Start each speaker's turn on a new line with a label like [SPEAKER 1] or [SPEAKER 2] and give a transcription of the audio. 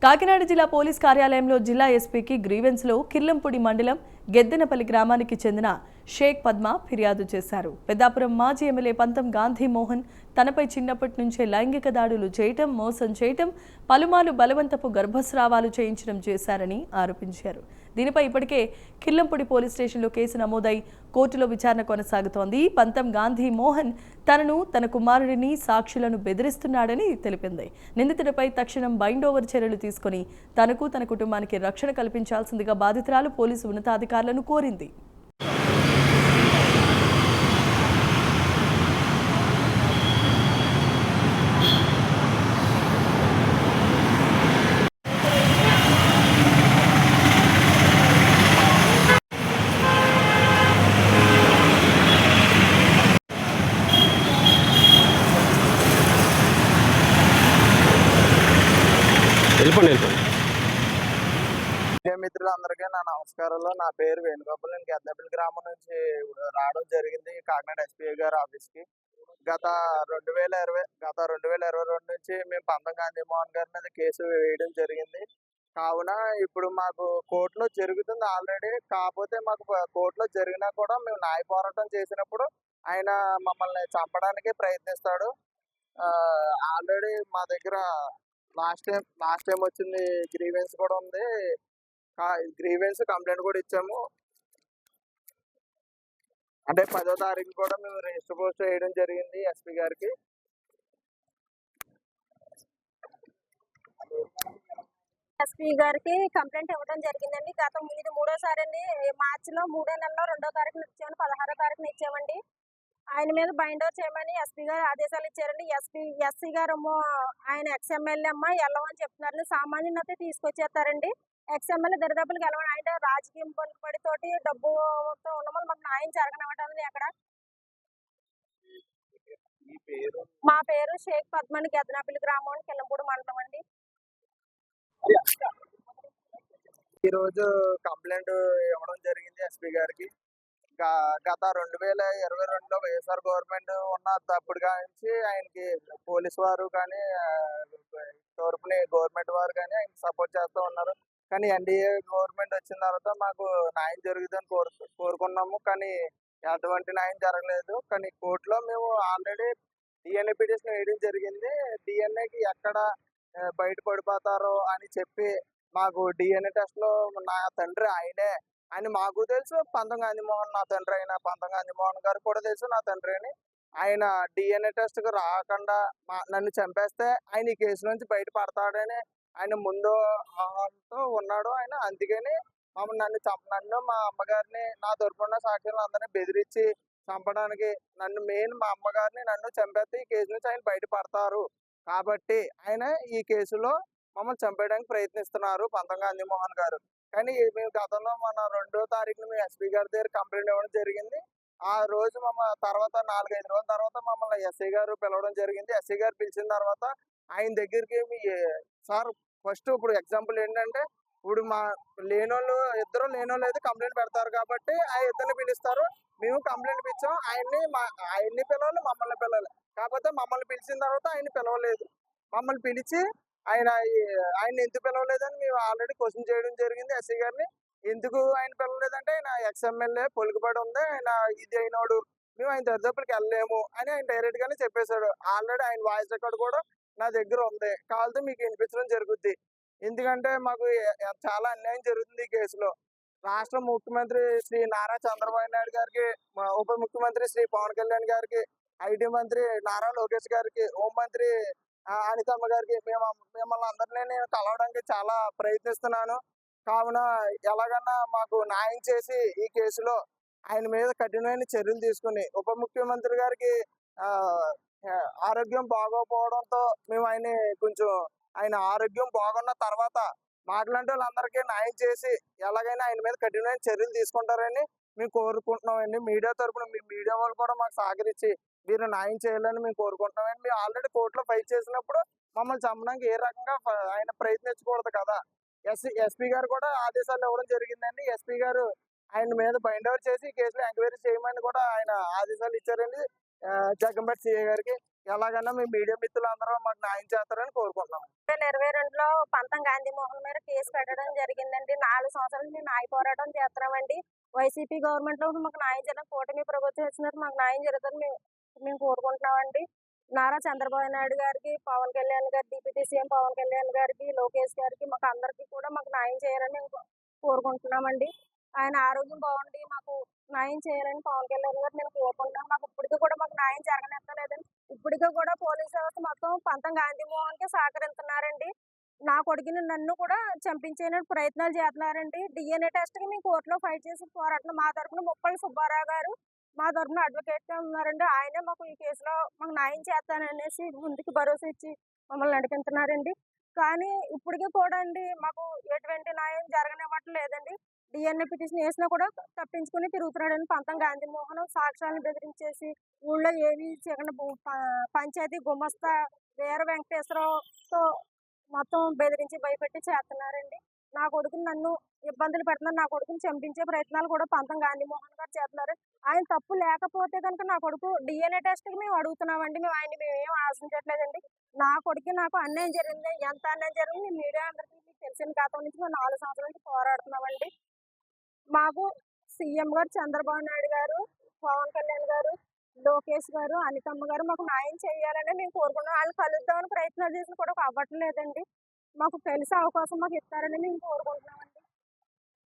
[SPEAKER 1] కాకినాడ జిల్లా పోలీస్ కార్యాలయంలో జిల్లా ఎస్పీకి గ్రీవెన్స్లో కిర్లంపూడి మండలం గెద్దెనపల్లి గ్రామానికి చెందిన షేక్ పద్మ ఫిర్యాదు చేశారు. పెద్దాపురం మాజీ ఎమ్మెల్యే పంతం గాంధీ మోహన్ తనపై చిన్నప్పటి నుంచే లైంగిక దాడులు చేయటం, మోసం చేయటం, పలుమార్లు బలవంతపు గర్భస్రావాలు చేయించడం చేశారని ఆరోపించారు. దీనిపై ఇప్పటికే కిర్లంపూడి పోలీస్ స్టేషన్లో కేసు నమోదై కోర్టులో విచారణ కొనసాగుతోంది. పంతం గాంధీ మోహన్ తనను, తన కుమారుడిని, సాక్షులను బెదిరిస్తున్నాడని తెలిపింది. నిందితుడిపై తక్షణం బైండ్ ఓవర్ చర్యలు తీసుకుని తనకు, తన కుటుంబానికి రక్షణ కల్పించాల్సిందిగా బాధితురాలు పోలీసు ఉన్నతాధికారులను కోరింది.
[SPEAKER 2] మిత్రులందరికీ నా నమస్కారాలు. నా పేరు వేణుగోపాల్. నేను గెద్దెనపల్లి గ్రామం నుంచి రావడం జరిగింది కాకినాడ ఎస్పీ గారి ఆఫీస్కి. గత 2022 నుంచి మేము పంతం గాంధీ మోహన్ గారి మీద కేసు వేయడం జరిగింది. కావున ఇప్పుడు మాకు కోర్టులో జరుగుతుంది ఆల్రెడీ. కాకపోతే మాకు కోర్టులో జరిగినా కూడా మేము న్యాయ పోరాటం చేసినప్పుడు ఆయన మమ్మల్ని చంపడానికి ప్రయత్నిస్తాడు. ఆల్రెడీ మా దగ్గర లాస్ట్ టైం వచ్చింది గ్రీవెన్స్ కూడా ఉంది. గ్రీవెన్స్ కంప్లైంట్ కూడా ఇచ్చాము. అంటే 10వ తారీఖు కూడా మేము రిజిస్టర్ పోస్ట్ వేయడం జరిగింది ఎస్పీ గారికి.
[SPEAKER 3] ఎస్పీ గారికి కంప్లైంట్ ఇవ్వడం జరిగిందండి. ఇది 3వసారి అండి. మార్చిలో 3వ నెలలో 2వ తారీఖున ఇచ్చామని 16వ తారీఖున ఇచ్చామండి. ఆయన మీద బైండ్ ఓవర్ చేయమని ఎస్పీ గారు ఆదేశాలు ఇచ్చారండి. ఎస్సీ గారు ఆయన ఎక్స్ఎమ్మెల్యే అమ్మ వెళ్ళమని చెప్తున్నారు. సామాన్యునైతే తీసుకొచ్చేస్తారండి. ఎక్స్ఎమ్మెల్యే దరిదాపులకు వెళ్ళమని, ఆయన రాజకీయం పలుకుబడితోటి డబ్బుతో ఉన్నమని మాకు న్యాయం జరగనివ్వటండి. అక్కడ మా పేరు షేక్ పద్మని, గెద్దెనపల్లి గ్రామం, కిర్లంపూడి మండలం అండి.
[SPEAKER 2] ఈరోజు కంప్లైంట్ ఇవ్వడం జరిగింది ఎస్పీ గారికి. గత 2022లో వైఎస్ఆర్ గవర్నమెంట్ ఉన్న తప్పుడు నుంచి ఆయనకి పోలీసు వారు కానీ తరపున గవర్నమెంట్ వారు కానీ ఆయన సపోర్ట్ చేస్తూ ఉన్నారు. కానీ ఎన్డీఏ గవర్నమెంట్ వచ్చిన తర్వాత మాకు న్యాయం జరుగుతుందని కోరుకున్నాము. కానీ ఎటువంటి న్యాయం జరగలేదు. కానీ కోర్టులో మేము ఆల్రెడీ డిఎన్ఏ పిటిషన్ వేయడం జరిగింది. డిఎన్ఏకి ఎక్కడ బయటపడిపోతారో అని చెప్పి మాకు డిఎన్ఏ టెస్ట్లో నా తండ్రి ఆయనే అని మాకు తెలుసు. పంతం గాంధీ మోహన్ నా తండ్రి అయిన పంతం గాంధీ మోహన్ గారికి కూడా తెలుసు నా తండ్రి అని. ఆయన డిఎన్ఏ టెస్ట్కి రాకుండా నన్ను చంపేస్తే ఆయన ఈ కేసు నుంచి బయటపడతాడని ఆయన ముందు ఆహారంతో ఉన్నాడు ఆయన. అందుకని నన్ను మా అమ్మగారిని, నా తరపున సాక్షులను అందరినీ బెదిరించి చంపడానికి మెయిన్ మా అమ్మగారిని నన్ను చంపేస్తే ఈ కేసు నుంచి ఆయన బయటపడతారు కాబట్టి ఆయన ఈ కేసులో మమ్మల్ని చంపేయడానికి ప్రయత్నిస్తున్నారు పంతం గాంధీ మోహన్ గారు. కానీ మేము గతంలో మన 2వ తారీఖున మేము ఎస్పీ గారి దగ్గర కంప్లైంట్ ఇవ్వడం జరిగింది. ఆ రోజు తర్వాత 4-5 రోజుల తర్వాత మమ్మల్ని ఎస్ఐ గారు పిలవడం జరిగింది. ఎస్ఐ గారు పిలిచిన తర్వాత ఆయన దగ్గరికి సార్ ఫస్ట్ ఇప్పుడు ఎగ్జాంపుల్ ఏంటంటే, ఇప్పుడు మా ఇద్దరు లేనోళ్ళు అయితే కంప్లైంట్ పెడతారు కాబట్టి ఆ ఇద్దరిని పిలుస్తారు. మేము కంప్లైంట్ ఇచ్చాం. ఆయన్ని పిలవాలి, మమ్మల్ని పిలవాలి. కాకపోతే మమ్మల్ని పిలిచిన తర్వాత ఆయన పిలవలేదు. మమ్మల్ని పిలిచి ఆయన ఎందుకు పిలవలేదని మేము ఆల్రెడీ క్వశ్చన్ చేయడం జరిగింది ఎస్ఐ గారిని. ఎందుకు ఆయన పిలవలేదంటే ఆయన ఎక్స్ఎమ్మెల్యే పొలుగుబడి ఉంది, ఆయన ఇది అయినోడు, మేము ఆయన దరిదాపులకి వెళ్ళలేము అని ఆయన డైరెక్ట్ గానే చెప్పేశాడు. ఆల్రెడీ ఆయన వాయిస్ రికార్డ్ కూడా నా దగ్గర ఉంది. కావాలంటే మీకు వినిపించడం జరుగుద్ది. ఎందుకంటే మాకు చాలా అన్యాయం జరుగుతుంది ఈ కేసులో. రాష్ట్ర ముఖ్యమంత్రి శ్రీ నారా చంద్రబాబు నాయుడు గారికి, ఉప ముఖ్యమంత్రి శ్రీ పవన్ కళ్యాణ్ గారికి, ఐటీ మంత్రి నారా లోకేష్ గారికి, హోంమంత్రి అనితమ్మ గారికి మిమ్మల్ని అందరినీ నేను కలవడానికి చాలా ప్రయత్నిస్తున్నాను. కావున ఎలాగన్నా మాకు న్యాయం చేసి ఈ కేసులో ఆయన మీద కఠినమైన చర్యలు తీసుకుని, ఉప ముఖ్యమంత్రి గారికి ఆరోగ్యం బాగోకపోవడంతో మేము ఆయన ఆరోగ్యం బాగున్న తర్వాత మాట్లాడే వాళ్ళందరికీ న్యాయం చేసి ఎలాగైనా ఆయన మీద కఠినమైన చర్యలు తీసుకుంటారని మేము కోరుకుంటున్నామండి. మీడియా తరఫున మీ మీడియా వాళ్ళు కూడా మాకు సహకరించి మీరు న్యాయం చేయాలని మేము కోరుకుంటున్నామండి. మేము ఆల్రెడీ కోర్టులో ఫైట్ చేసినప్పుడు మమ్మల్ని చంపడానికి ఏ రకంగా ఆయన ప్రయత్నించకూడదు కదా. ఎస్పీ గారు కూడా ఆదేశాలు ఇవ్వడం జరిగిందండి. ఎస్పీ గారు ఆయన మీద బైండ్ ఓవర్ చేసి కేసులో ఎంక్వైరీ చేయమని కూడా ఆయన ఆదేశాలు ఇచ్చారండి జగ్గంపేట సిఐ గారికి. ఎలాగైనా మీ మీడియా మిత్రులందరూ మాకు న్యాయం చేస్తారని కోరుకుంటున్నాం.
[SPEAKER 3] 2022లో పంతం గాంధీ మోహన్ మీద కేసు పెట్టడం జరిగిందండి. 4 సంవత్సరాలు మేము న్యాయ పోరాటం చేస్తున్నామండి. వైసీపీ గవర్నమెంట్ లో మాకు న్యాయం చేయాలని, కూటమి ప్రభుత్వం వచ్చినట్టు మాకు న్యాయం జరుగుతుంది మేము కోరుకుంటున్నామండి. నారా చంద్రబాబు నాయుడు గారికి, పవన్ కళ్యాణ్ గారి, డిప్యూటీ సీఎం పవన్ కళ్యాణ్ గారికి, లోకేష్ గారికి, మాకు అందరికీ కూడా మాకు న్యాయం చేయాలని మేము కోరుకుంటున్నామండి. ఆయన ఆరోగ్యం బాగుండి మాకు న్యాయం చేయాలని పవన్ కళ్యాణ్ గారు నేను కోరుకుంటున్నాం. మాకు ఇప్పటికీ కూడా మాకు న్యాయం జరగనెత్తలేదండి. ఇప్పటికీ కూడా పోలీసు వ్యవస్థ మొత్తం పంతం గాంధీ మోహన్ కి సహకరిస్తున్నారండి. నా కొడుకుని నన్ను కూడా చంపించేందుకు ప్రయత్నాలు చేస్తున్నారండి. DNA టెస్ట్ కి మేము కోర్టులో ఫైట్ చేసి పోరాటం మా తరపున ముప్పల్లి సుబ్బారావు గారు మా తరపున అడ్వకేట్ గా ఉన్నారండి. ఆయనే మాకు ఈ కేసులో మాకు న్యాయం చేస్తాననేసి ముందుకు భరోసా ఇచ్చి మమ్మల్ని నడిపిస్తున్నారండి. కానీ ఇప్పటికీ కూడా అండి మాకు ఎటువంటి న్యాయం జరగనివ్వట్లేదండి. DNA పిటిషన్ వేసినా కూడా తప్పించుకుని తిరుగుతున్నాడని పంతం గాంధీ మోహన్ సాక్ష్యాలను బెదిరించేసి ఊళ్ళో ఏవి చికెన్ పంచాయతీ గుమస్తా వీర వెంకటేశ్వరరావుతో మొత్తం బెదిరించి భయపెట్టి చేస్తున్నారండి. నా కొడుకుని నన్ను ఇబ్బందులు పెడుతున్నారు. నా కొడుకుని చంపించే ప్రయత్నాలు కూడా పంతం గాంధీ మోహన్ గారు చేస్తున్నారు. ఆయన తప్పు లేకపోతే కనుక నా కొడుకు DNA టెస్ట్ కి మేము అడుగుతున్నామండి. మేము ఏం ఆశించట్లేదండి. నా కొడుకు నాకు అన్యాయం జరిగింది. ఎంత అన్యాయం జరిగింది మీడియా అందరికీ మీకు తెలిసిన గతం నుంచి మేము 4 సంవత్సరాల నుంచి పోరాడుతున్నామండి. మాకు సీఎం గారు చంద్రబాబు నాయుడు గారు, పవన్ కళ్యాణ్ గారు, లోకేష్ గారు, అనితమ్మ గారు మాకు న్యాయం చేయాలని మేము కోరుకున్నాం. వాళ్ళు కలుద్దామని ప్రయత్నాలు చేసినా కూడా అవ్వట్లేదండి. మాకు కలిసే అవకాశం మాకు ఇస్తారని మేము కోరుకుంటున్నామండి.